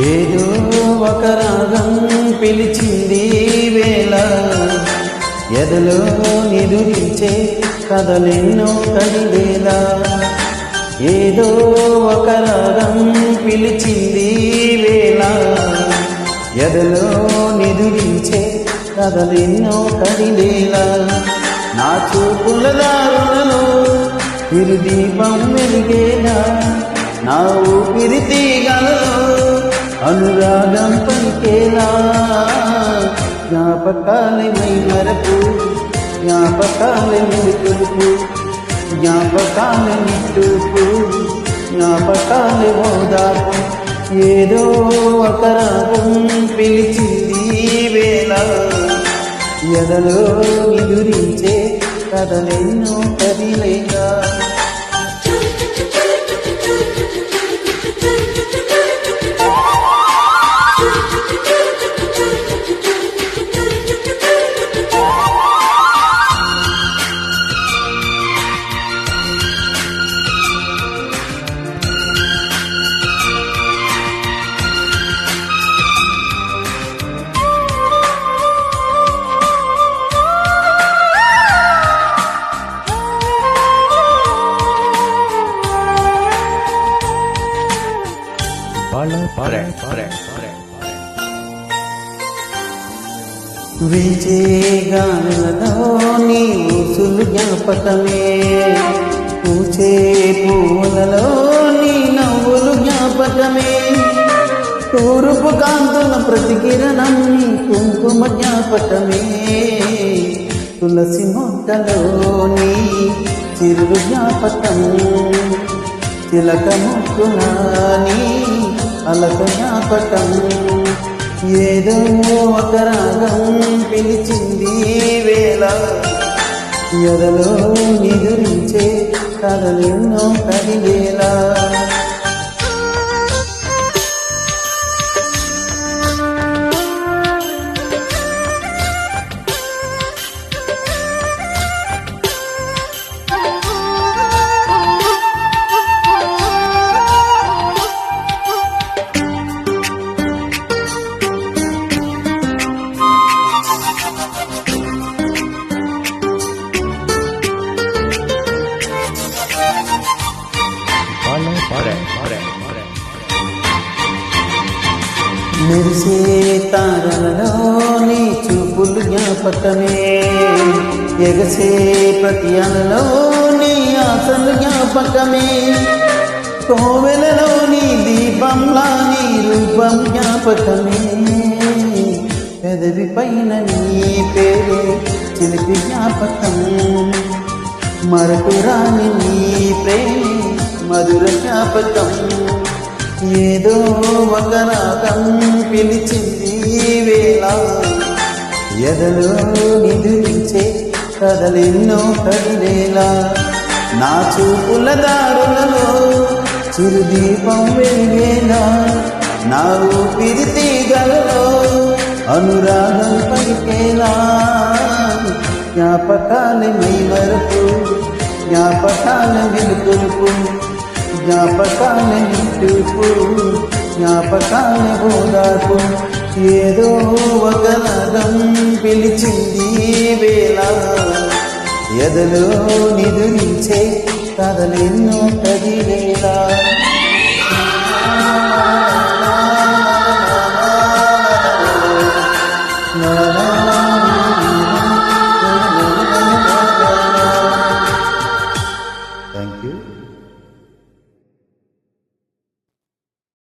ఏదో ఒక రాగం పిలిచింది వేళ, ఎదలో నిదురించే కథలెన్నో కదిలేల. ఏదో ఒక రాగం పిలిచింది వేళ, ఎదలో నిదురించే కథలెన్నో కదిలేల. నా చూపుల దారులలో తిరుదీపం వెలిగేలా, నా ఊపిరి తీగలలో అనురాగం పలికేలా. జ్ఞాపకాలే మై మరపు, జ్ఞాపకాలే మెలుకులుపు, జ్ఞాపకాలే నిట్టూపు, జ్ఞాపకాలే ఓదార్పు. ఏదో ఒక రాగం పిలిచింది వేళ, ఎదలో నిదురించే కథలెన్నో కదిలేగా. వీచే గాలులలో నీ ఊసులు జ్ఞాపకమే, పూచే పూలలో నీ నవ్వులు జ్ఞాపకమే. తూర్పు కాంతుల ప్రతికిరణం నీ కుంకుమ జ్ఞాపకమే. తులసి మొక్కలో నీ చిరు జ్ఞాపకం, చిలక ముక్కున నీ అలక జ్ఞాపకం. ఏదో ఒక రాగం పిలిచింది వేళ, ఎదలో నిదురించే కథలెన్నో కదిలేలా. మెరిసే తారలలో నీ చూపులు జ్ఞాపకమే, ఎగసే ప్రతి అలలో నీ ఆశలు జ్ఞాపకమే. కోవెలలో నీ దీపంలా నీ రూపం జ్ఞాపకమే. పెదవి పైన నీ పేరే చిలిపి జ్ఞాపకం, మరపురాని నీ ప్రేమ మధుర జ్ఞాపకం. ఏదో ఒక రాగం పిలిచింది వేళ, ఎదలో నిదురించే కథలెన్నో కదిలేలా. నా చూపుల దారులలో చిరుదీపం వెలిగేలా, నా ఊపిరి తీగలలో అనురాగం పలికేలా. జ్ఞాపకాలే మై మరపు, జ్ఞాపకాలే వెలుకొలుపు, జ్ఞాపకాలే నిట్టూపు, జ్ఞాపకాలే ఓదార్పు. ఏదో ఒక రాగం పిలిచింది వేళ, ఎదలో నిదురించే కథలెన్నో కదిలేలా.